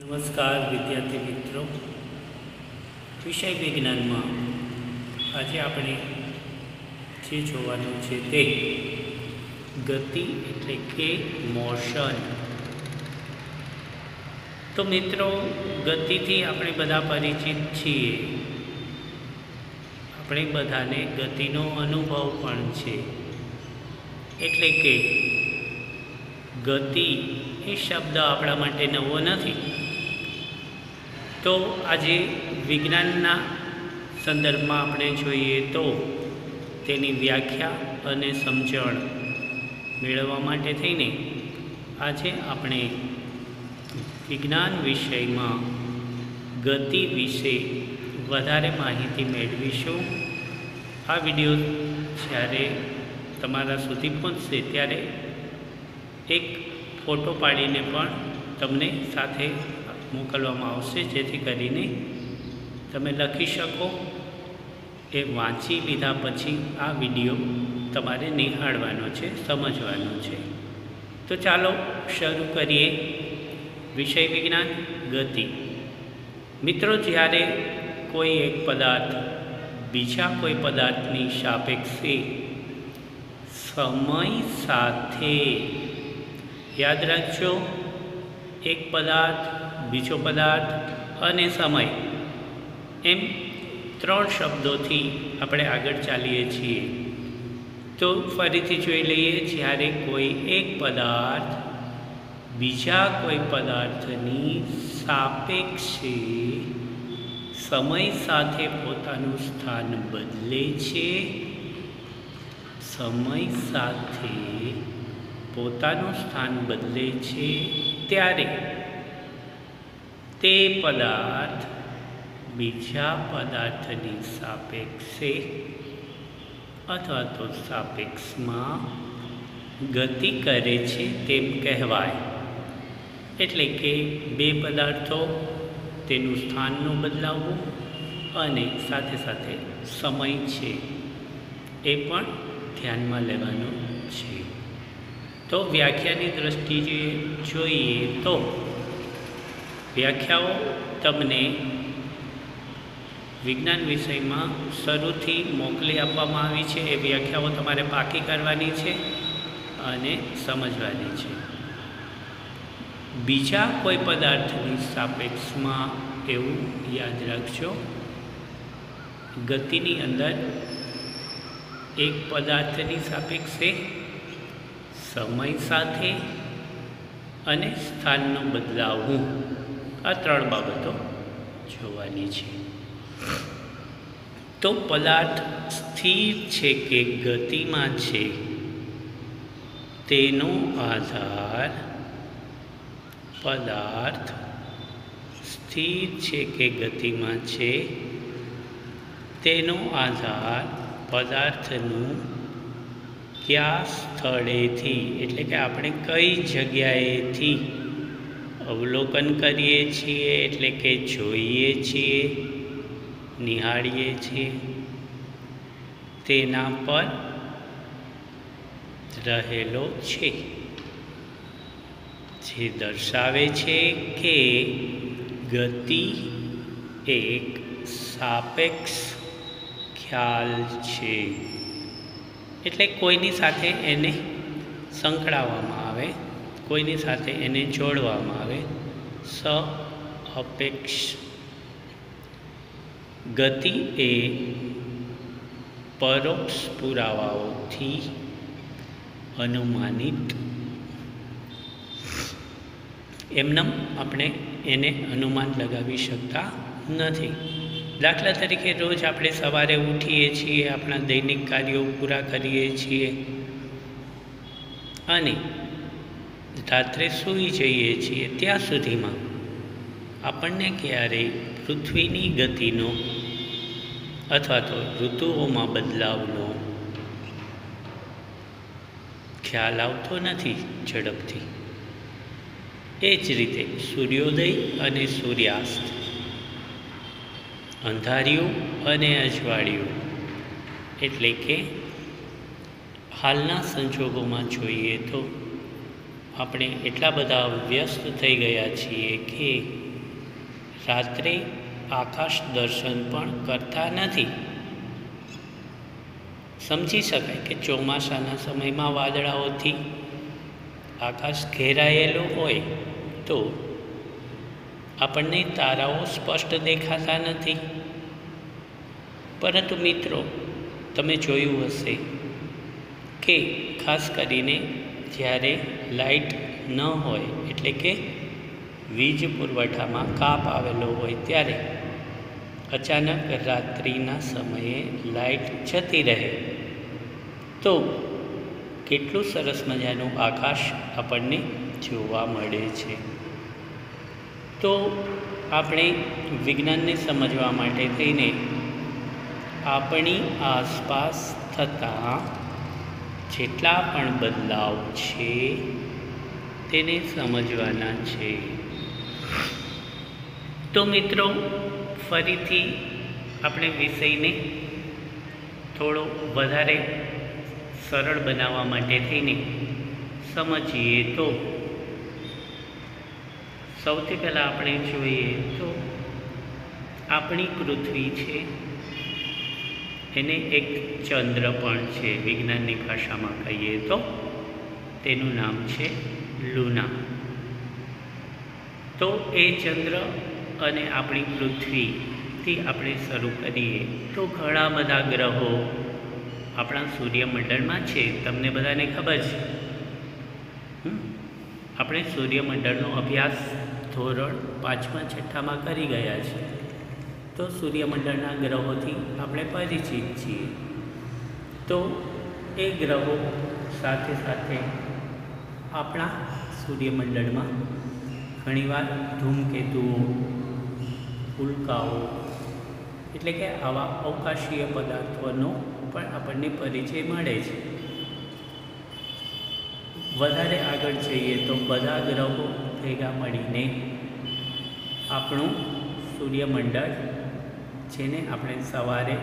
નમસ્કાર વિદ્યાર્થી મિત્રો, વિષય વિજ્ઞાનમાં આજે આપણે જે જોવાનું છે તે ગતિ એટલે કે મોશન. તો મિત્રો, ગતિથી આપણે બધા પરિચિત છીએ. આપણે બધાને ગતિનો અનુભવ પણ છે. એટલે કે ગતિ એ શબ્દ આપણા માટે નવો નથી. તો આજે વિજ્ઞાનના સંદર્ભમાં આપણે જોઈએ તો તેની વ્યાખ્યા અને સમજણ મેળવવા માટે થઈને આજે આપણે વિજ્ઞાન વિષયમાં ગતિ વિશે વધારે માહિતી મેળવીશું. આ વિડીયો જ્યારે તમારા સુધી પહોંચશે ત્યારે એક ફોટો પાડીને પણ તમને સાથે મોકલવામાં આવશે, જેથી કરીને તમે લખી શકો. એ વાંચી લીધા પછી આ વિડીયો તમારે નિહાળવાનો છે, સમજવાનો છે. તો ચાલો શરૂ કરીએ. વિષય વિજ્ઞાન ગતિ. મિત્રો, જ્યારે કોઈ એક પદાર્થ બીજા કોઈ પદાર્થની સાપેક્ષે સમય સાથે, યાદ રાખજો, એક પદાર્થ, બીજો પદાર્થ અને સમય, એમ ત્રણ શબ્દોથી આપણે આગળ ચાલીએ છીએ. તો ફરીથી જોઈ લઈએ. જ્યારે કોઈ એક પદાર્થ બીજા કોઈ પદાર્થની સાપેક્ષે સમય સાથે પોતાનું સ્થાન બદલે છે, સમય સાથે પોતાનું સ્થાન બદલે છે, ત્યારે તે પદાર્થ બીજા પદાર્થની સાપેક્ષે અથવા તો સાપેક્ષમાં ગતિ કરે છે તેમ કહેવાય. એટલે કે બે પદાર્થો, તેનું સ્થાનનું બદલાવવું અને સાથે સાથે સમય છે એ પણ ધ્યાનમાં લેવાનું છે. તો વ્યાખ્યાની દ્રષ્ટિએ જોઈએ તો વ્યાખ્યાઓ તમને વિજ્ઞાન વિષયમાં શરૂથી મોકલી આપવામાં આવી છે. એ વ્યાખ્યાઓ તમારે પાકી કરવાની છે અને સમજવાની છે. બીજા કોઈ પદાર્થની સાપેક્ષમાં, એવું યાદ રાખજો, ગતિની અંદર એક પદાર્થની સાપેક્ષે સમય સાથે અને સ્થાનનું બદલાવવું, આ ત્રણ બાબતો જોવાની છે. તો પદાર્થ સ્થિર છે કે ગતિમાં છે તેનો આધાર, પદાર્થ સ્થિર છે કે ગતિમાં છે તેનો આધાર પદાર્થનું કયા સ્થળેથી, એટલે કે આપણે કઈ જગ્યાએથી અવલોકન કરીએ છીએ, એટલે કે જોઈએ છીએ, નિહાળીએ છીએ, તેના પર રહેલો છે. જે દર્શાવે છે કે ગતિ એક સાપેક્ષ ખ્યાલ છે. એટલે કોઈની સાથે એને સંકળાવવામાં આવે, કોઈની સાથે એને જોડવામાં આવે. સાપેક્ષ ગતિ એ પરોક્ષ પુરાવાઓથી અનુમાનિત, એમનેમ આપણે એને અનુમાન લગાવી શકતા નથી. દાખલા તરીકે રોજ આપણે સવારે ઉઠીએ છીએ, આપણા દૈનિક કાર્યો પૂરા કરીએ છીએ અને રાત્રે સૂઈ જઈએ છીએ, ત્યાં સુધીમાં આપણને ક્યારેય પૃથ્વીની ગતિનો અથવા તો ઋતુઓમાં બદલાવનો ખ્યાલ આવતો નથી ઝડપથી. એ જ રીતે સૂર્યોદય અને સૂર્યાસ્ત, અંધારિયું અને અજવાળિયું, એટલે કે હાલના સંજોગોમાં જોઈએ તો આપણે એટલા બધા વ્યસ્ત થઈ ગયા છીએ કે રાત્રે આકાશ દર્શન પણ કરતા નથી. સમજી શકાય કે ચોમાસાના સમયમાં વાદળાઓથી આકાશ ઘેરાયેલું હોય તો આપણને તારાઓ સ્પષ્ટ દેખાતા નથી. પરંતુ મિત્રો, તમે જોયું હશે કે ખાસ કરીને જ્યારે લાઇટ ન હોય, એટલે કે વીજ પુરવઠામાં કાપ આવેલો હોય, ત્યારે અચાનક રાત્રિના સમયે લાઇટ જતી રહે તો કેટલું સરસ મજાનું આકાશ આપણને જોવા મળે છે. તો આપણે વિજ્ઞાનને સમજવા માટે થઈને આપણી આસપાસ થતા જેટલા પણ બદલાવ છે તેને સમજવાના છે. તો મિત્રો, ફરીથી આપણે વિષયને થોડો વધારે સરળ બનાવવા માટે થઈને સમજીએ તો સૌથી પહેલાં આપણે જોઈએ તો આપણી પૃથ્વી છે એને એક ચંદ્ર પણ છે. વિજ્ઞાનની ભાષામાં કહીએ તો તેનું નામ છે લુના. તો એ ચંદ્ર અને આપણી પૃથ્વીથી આપણે શરૂ કરીએ તો ઘણા બધા ગ્રહો આપણા સૂર્યમંડળમાં છે. તમને બધાને ખબર છે, આપણે સૂર્યમંડળનો અભ્યાસ ધોરણ 5મા 6ઠામાં કરી ગયા છીએ. તો સૂર્યમંડળના ગ્રહોથી આપણે પરિચિત છીએ. તો એ ગ્રહો સાથે સાથે આપણા સૂર્યમંડળમાં ઘણીવાર ધૂમકેતુઓ, ઉલ્કાઓ, એટલે કે આવા અવકાશીય પદાર્થોનો પણ આપણને પરિચય મળે છે. વધારે આગળ જઈએ તો બધા ગ્રહો ભેગા મળીને આપણું સૂર્યમંડળ, જેને આપણે સવારે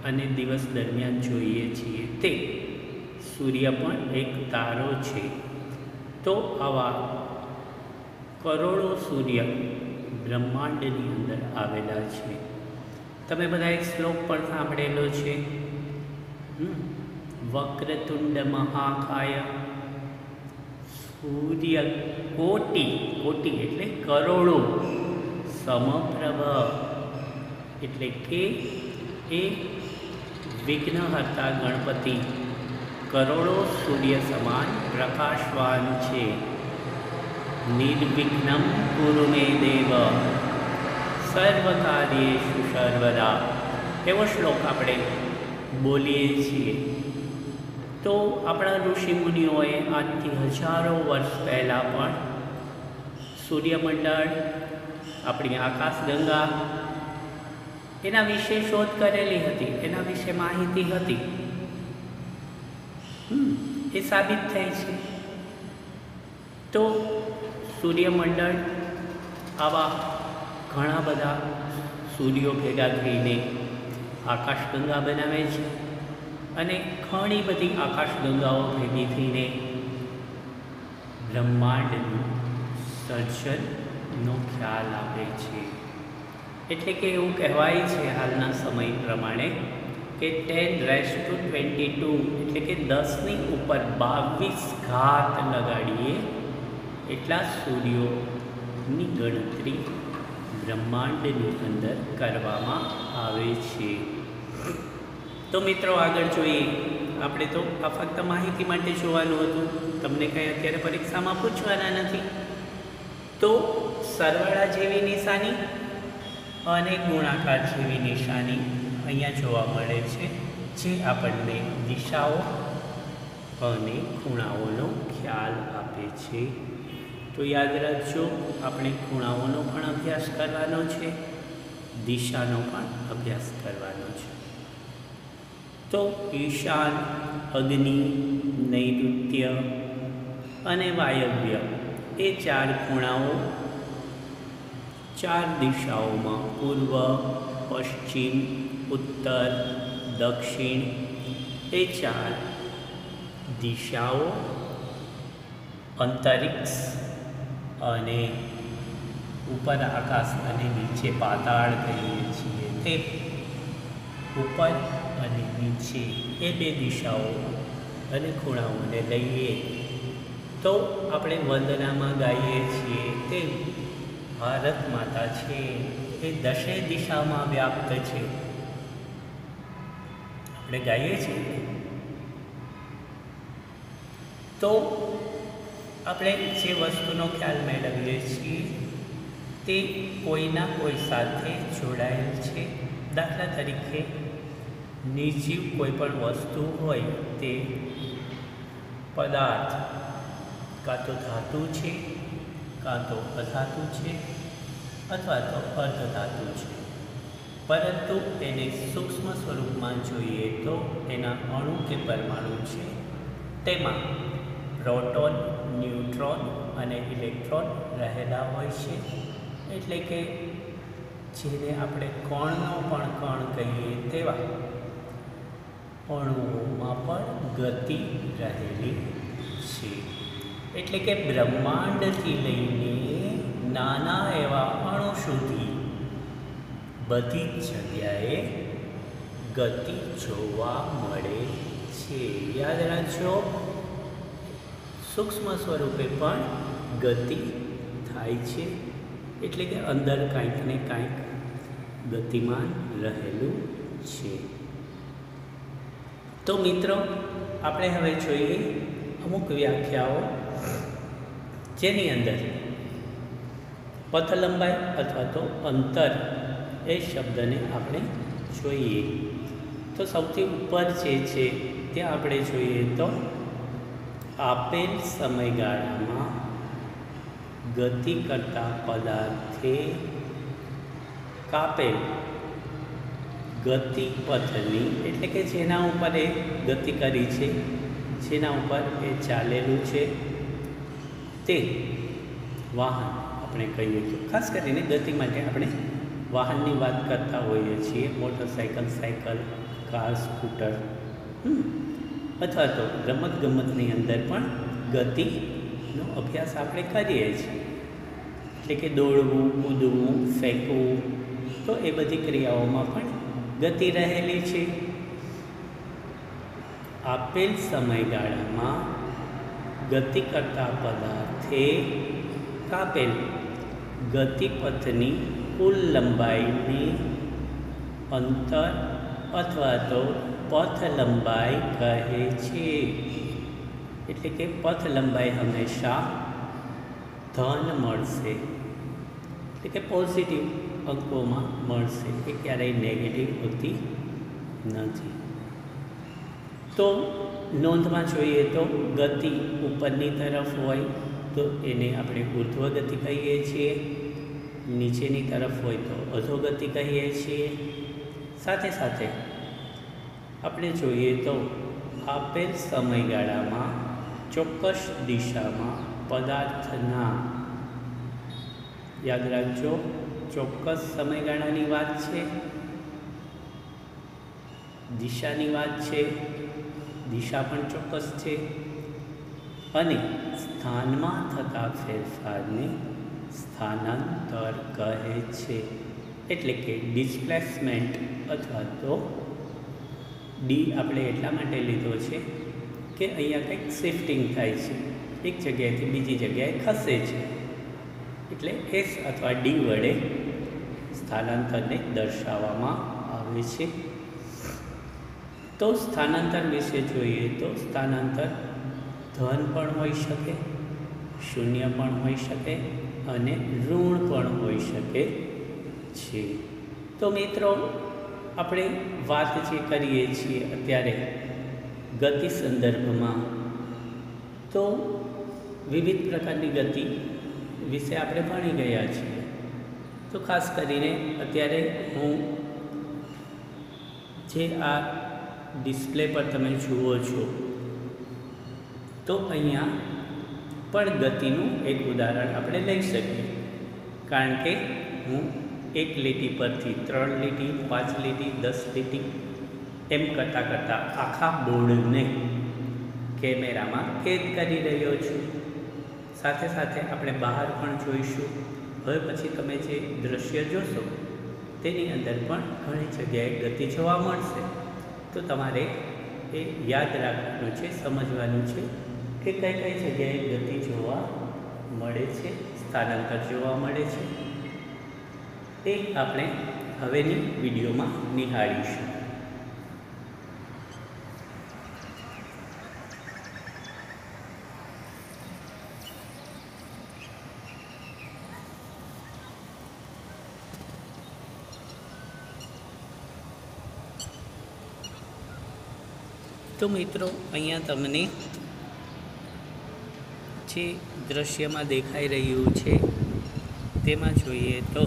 અને દિવસ દરમિયાન જોઈએ છીએ, તે સૂર્ય પણ એક તારો છે. તો આવા કરોડો સૂર્ય બ્રહ્માંડની અંદર આવેલા છે. તમે બધા એક શ્લોક પણ સાંભળેલો છે, વક્રતુંડ મહાકાય સૂર્ય કોટી એટલે કરોડો, સમપ્રભ એટલે કે એ વિઘ્નહર્તા ગણપતિ કરોડો સૂર્ય સમાન પ્રકાશવાન છે. નિર્વિઘ્નમ કુરુ મે દેવ સર્વકાર્યેષુ સર્વદા, એવો શ્લોક આપણે બોલીએ છીએ. તો આપણા ઋષિમુનિઓએ આજથી હજારો વર્ષ પહેલાં પણ સૂર્યમંડળ, આપણી આકાશગંગા, એના વિશે શોધ કરેલી હતી, એના વિશે માહિતી હતી. એ સાબિત થઈ છે. તો સૂર્યમંડળ આવા ઘણા બધા સૂર્યો ભેગા થઈને આકાશગંગા બનાવે છે અને ઘણી બધી આકાશગંગાઓ ભેગી થઈને બ્રહ્માંડનું સર્જનનો ખ્યાલ આપે છે. એટલે કે એવું કહેવાય છે હાલના સમય પ્રમાણે કે 10⁻²2 એટલે કે 10ની ઉપર 22 ઘાત લગાડીએ એટલા સૂર્યોની ગણતરી બ્રહ્માંડની અંદર કરવામાં આવે છે. તો મિત્રો, આગળ જોઈએ. આપણે તો આ ફક્ત માહિતી માટે જોવાનું હતું, તમને કંઈ અત્યારે પરીક્ષામાં પૂછવાના નથી. તો સરવાળા જેવી નિશાની અને ગુણાકાર જેવી નિશાની અહીંયા જોવા મળે છે, જે આપણને દિશાઓ અને ખૂણાઓનો ખ્યાલ આપે છે. તો યાદ રાખજો, આપણે ખૂણાઓનો પણ અભ્યાસ કરવાનો છે, દિશાનો પણ અભ્યાસ કરવાનો છે. તો ઈશાન, અગ્નિ, નૈઋત્ય અને વાયવ્ય એ 4 ખૂણાઓ 4 દિશાઓમાં પૂર્વ, પશ્ચિમ, ઉત્તર, દક્ષિણ એ 4 દિશાઓ અંતરિક્ષ અને ઉપર આકાશ અને નીચે પાતાળ કહીએ છીએ તે ઉપર અને નીચે એ બે દિશાઓ અને ખૂણાઓને લઈએ તો આપણે વંદનામાં ગાઈએ છીએ તે ભારત માતા છે એ દશે દિશામાં વ્યાપ્ત છે. આપણે ગાઈએ છીએ તો આપણે જે વસ્તુનો ખ્યાલ મેળવીએ છીએ તે કોઈના કોઈ સાથે જોડાયેલ છે. દાખલા તરીકે નિર્જીવ કોઈ પણ વસ્તુ હોય તે પદાર્થ કાં તો ધાતુ છે, કાં તો અધાતુ છે, અથવા તો અર્ધધાતુ છે. પરંતુ એને સૂક્ષ્મ સ્વરૂપમાં જોઈએ તો એના અણુ કે પરમાણુ છે તેમાં પ્રોટોન, ન્યુટ્રોન અને ઇલેક્ટ્રોન રહેલા હોય છે. એટલે કે જેને આપણે કણનો પણ કણ કહીએ તેવા અણુઓમાં પણ ગતિ રહેલી છે. એટલે કે બ્રહ્માંડથી લઈને નાના એવા અણુ સુધી બધી જ જગ્યાએ ગતિ જોવા મળે છે. યાદ રાખજો, સૂક્ષ્મ સ્વરૂપે પણ ગતિ થાય છે. એટલે કે અંદર કાંઈક ને કાંઈક ગતિમાન રહેલું છે. તો મિત્રો, આપણે હવે જોઈએ અમુક વ્યાખ્યાઓ જેની અંદર પથ લંબાઈ અથવા તો અંતર એ શબ્દને આપણે જોઈએ તો સૌથી ઉપર જે છે ત્યાં આપણે જોઈએ તો આપેલ સમયગાળામાં ગતિ કરતા પદાર્થે કાપેલ ગતિપથની, એટલે કે જેના ઉપર એ ગતિ કરી છે, જેના ઉપર એ ચાલેલું છે તે વાહન આપણે કહીએ તો ખાસ કરીને ગતિ માટે આપણે વાહનની વાત કરતા હોઈએ છીએ. મોટરસાઇકલ, સાયકલ, કાર, સ્કૂટર અથવા તો રમતગમતની અંદર પણ ગતિનો અભ્યાસ આપણે કરીએ છીએ. એટલે કે દોડવું, કૂદવું, ફેંકવું, તો એ બધી ક્રિયાઓમાં પણ ગતિ રહેલી છે. આપેલ સમયગાળામાં ગતિ કરતા પદાર્થે કાપેલ ગતિપથની કુલ લંબાઈને અંતર અથવા તો પથ લંબાઈ કહે છે. એટલે કે પથ લંબાઈ હંમેશા ધન મળશે, એટલે કે પોઝિટિવ અંકોમાં મળશે, એ ક્યારેય નેગેટિવ હોતી નથી. તો નોંધમાં જોઈએ તો ગતિ ઉપરની તરફ હોય તો એને આપણે ઉર્ધ્વ ગતિ કહીએ છીએ, નીચેની તરફ હોય તો અધોગતિ કહીએ છીએ. સાથે સાથે આપણે જોઈએ તો આપેલ સમયગાળામાં ચોક્કસ દિશામાં પદાર્થના, યાદ રાખજો, ચોક્કસ સમયગાળાની વાત છે, દિશાની વાત છે, દિશા પણ ચોક્કસ છે, અને સ્થાનમાં થતા ફેરફારને સ્થાનાંતર કહે છે. એટલે કે ડિસ્પ્લેસમેન્ટ અથવા તો ડી આપણે એટલા માટે લીધો છે કે અહીંયા કંઈક શિફ્ટિંગ થાય છે, એક જગ્યાએથી બીજી જગ્યાએ ખસે છે, એટલે એસ અથવા ડી વડે સ્થાનાંતરને દર્શાવવામાં આવે છે. તો સ્થાનાંતર વિશે જોઈએ તો સ્થાનાંતર ધન પણ હોઈ શકે, શૂન્ય પણ હોઈ શકે અને ઋણ પણ હોઈ શકે છે. તો મિત્રો, આપણે વાત જે કરીએ છીએ અત્યારે ગતિ સંદર્ભમાં, તો વિવિધ પ્રકારની ગતિ વિશે આપણે ભણી ગયા છીએ. તો ખાસ કરીને અત્યારે હું જે આ ડિસ્પ્લે પર તમે જુઓ છો તો અહીંયા પણ ગતિનું એક ઉદાહરણ આપણે લઈ શકીએ. કારણ કે હું એક લીટી પરથી 3 લીટી, 5 લીટી, 10 લીટી એમ કરતાં કરતાં આખા બોર્ડને કેમેરામાં કેદ કરી રહ્યો છું. સાથે સાથે આપણે બહાર પણ જોઈશું હવે પછી તમે જે દ્રશ્ય જોશો તેની અંદર પણ ઘણી જગ્યાએ ગતિ જોવા મળશે. તો તમારે એ યાદ રાખવાનું છે, સમજવાનું છે કે કઈ કઈ જગ્યાએ ગતિ જોવા મળે છે, સ્થાનાંતર જોવા મળે છે. એ આપણે હવેની વિડીયોમાં નિહાળીશું. તો મિત્રો, અહીંયા તમને જે દ્રશ્યમાં દેખાઈ રહ્યું છે તેમાં જોઈએ તો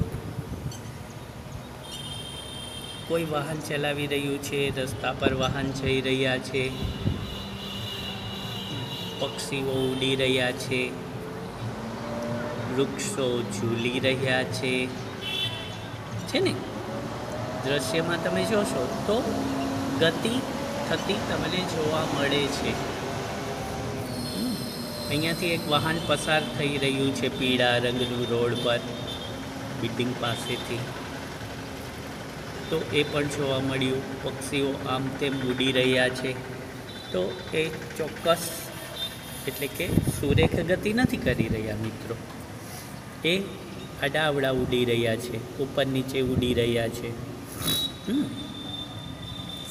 કોઈ વાહન ચલાવી રહ્યું છે, રસ્તા પર વાહન જઈ રહ્યા છે, પક્ષીઓ ઉડી રહ્યા છે, વૃક્ષો ઝૂલી રહ્યા છે ને. દ્રશ્યમાં તમે જોશો તો ગતિ થતી તમને જોવા મળે છે. અહીંયાથી એક વાહન પસાર થઈ રહ્યું છે પીળા રંગનું રોડ પર બિલ્ડિંગ પાસેથી. તો એ પણ જોવા મળ્યું. પક્ષીઓ આમ તેમ ઉડી રહ્યા છે. તો એ ચોક્કસ એટલે કે સુરેખ ગતિ નથી કરી રહ્યા મિત્રો. એ આડાઅવળા ઉડી રહ્યા છે, ઉપર નીચે ઉડી રહ્યા છે.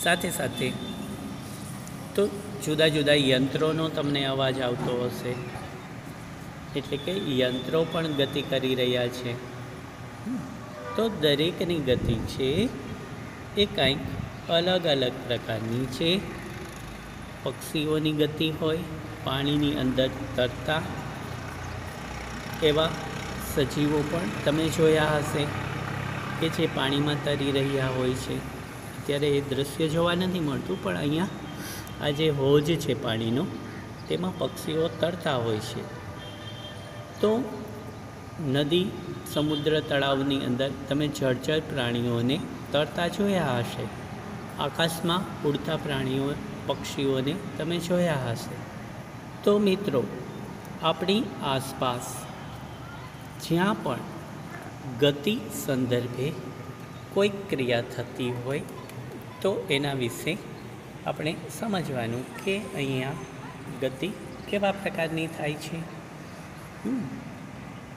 સાથે સાથે તો જુદા જુદા યંત્રોનો તમને અવાજ આવતો હશે, એટલે કે યંત્રો પણ ગતિ કરી રહ્યા છે. તો દરેકની ગતિ છે એ કંઈક અલગ અલગ પ્રકારની છે. પક્ષીઓની ગતિ હોય, પાણીની અંદર તરતા એવા સજીવો પણ તમે જોયા હશે કે જે પાણીમાં તરી રહ્યા હોય છે. અત્યારે એ દ્રશ્ય જોવા નથી મળતું, પણ અહીંયા આ જે હોજ છે પાણીનો તેમાં પક્ષીઓ તરતા હોય છે. તો નદી, સમુદ્ર, તળાવની અંદર તમે જળચર પ્રાણીઓને તરતા જોયા હશે. આકાશમાં ઉડતા પ્રાણીઓ, પક્ષીઓને તમે જોયા હશે. તો મિત્રો, આપણી આસપાસ જ્યાં પણ ગતિ સંદર્ભે કોઈ ક્રિયા થતી હોય તો એના વિશે આપણે સમજવાનું કે અહીંયા ગતિ કેવા પ્રકારની થાય છે.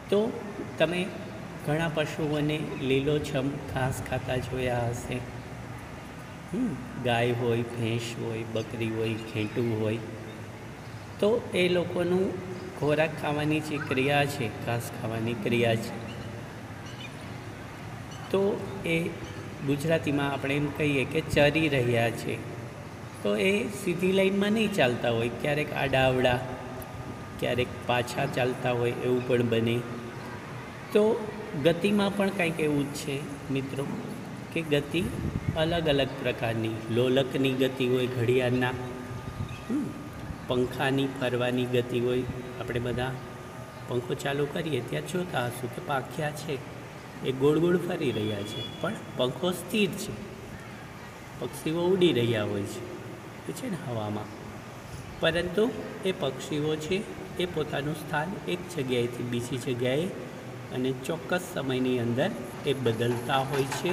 તો તમે ઘણા પશુઓને લીલોછમ ઘાસ ખાતા જોયા હશે. ગાય હોય, ભેંસ હોય, બકરી હોય, ઘેંટું હોય. તો એ લોકોનું ખોરાક ખાવાની જે ક્રિયા છે, ઘાસ ખાવાની ક્રિયા છે, તો એ ગુજરાતીમાં આપણે એમ કહીએ કે ચરી રહ્યા છે. તો એ સીધી લાઈનમાં નહીં ચાલતા હોય, ક્યારેક આડાઅવળા, ક્યારેક પાછા ચાલતા હોય એવું પણ બને. તો ગતિમાં પણ કંઈક એવું જ છે મિત્રો કે ગતિ અલગ અલગ પ્રકારની, લોલકની ગતિ હોય ઘડિયાળના, પંખાની ફરવાની ગતિ હોય. આપણે બધા પંખો ચાલુ કરીએ ત્યાં જોતા હશું કે પાંખિયા છે એ ગોળ ગોળ ફરી રહ્યા છે, પણ પંખો સ્થિર છે. પક્ષીઓ ઉડી રહ્યા હોય છે ને હવામાં, પરંતુ એ પક્ષીઓ છે એ પોતાનું સ્થાન એક જગ્યાએથી બીજી જગ્યાએ અને ચોક્કસ સમયની અંદર એ બદલતા હોય છે.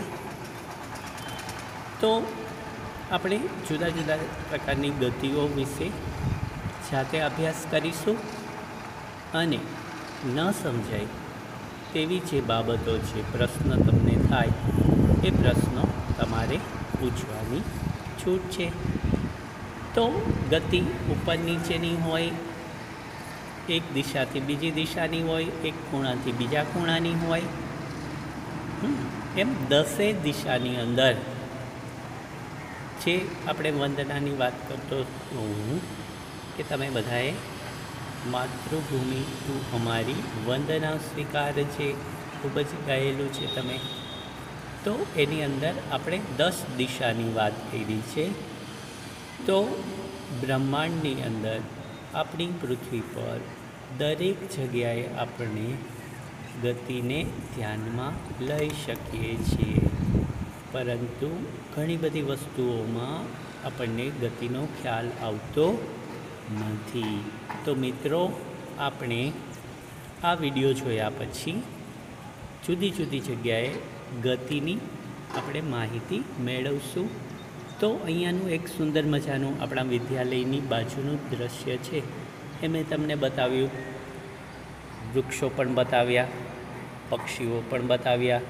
તો આપણે જુદા જુદા પ્રકારની ગતિઓ વિશે જાતે અભ્યાસ કરીશું અને ન સમજાય તેવી જે બાબતો છે, પ્રશ્ન તમને થાય એ પ્રશ્નો તમારે પૂછવાની છૂટ છે. તો ગતિ ઉપર નીચેની હોય, એક દિશાથી બીજી દિશાની હોય, એક ખૂણાથી બીજા ખૂણાની હોય, એમ 10 દિશાની અંદર જે આપણે વંદનાની વાત કરતો હું કે તમે બધાએ માતૃભૂમિ તું અમારી વંદના સ્વીકાર છે ખૂબ જ ગાયેલું છે તમે. તો એની અંદર આપણે 10 દિશાની વાત કરી છે. તો બ્રહ્માંડની અંદર આપણી પૃથ્વી પર દરેક જગ્યાએ આપણે ગતિને ધ્યાનમાં લઈ શકીએ છીએ, પરંતુ ઘણી બધી વસ્તુઓમાં આપણને ગતિનો ખ્યાલ આવતો નથી. તો મિત્રો, આપણે આ વિડીયો જોયા પછી જુદી જુદી જગ્યાએ ગતિની આપણે માહિતી મેળવશું. તો અહીંયાનું એક સુંદર મજાનું આપણા વિદ્યાલયની બાજુનું દૃશ્ય છે એ મેં તમને બતાવ્યું. વૃક્ષો પણ બતાવ્યા, પક્ષીઓ પણ બતાવ્યા,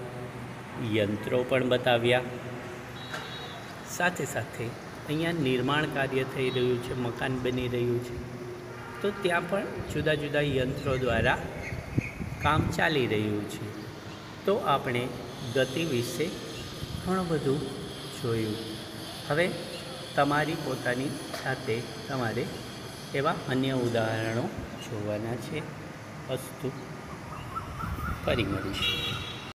યંત્રો પણ બતાવ્યા. સાથે સાથે અહીંયા નિર્માણ કાર્ય થઈ રહ્યું છે, મકાન બની રહ્યું છે, તો ત્યાં પણ જુદા જુદા યંત્રો દ્વારા કામ ચાલી રહ્યું છે. તો આપણે ગતિ વિશે ઘણું બધું જોયું. હવે તમારી પોતાની સાથે તમારે એવા અન્ય ઉદાહરણો જોવાના છે. અસ્તુ, ફરી મળીશું.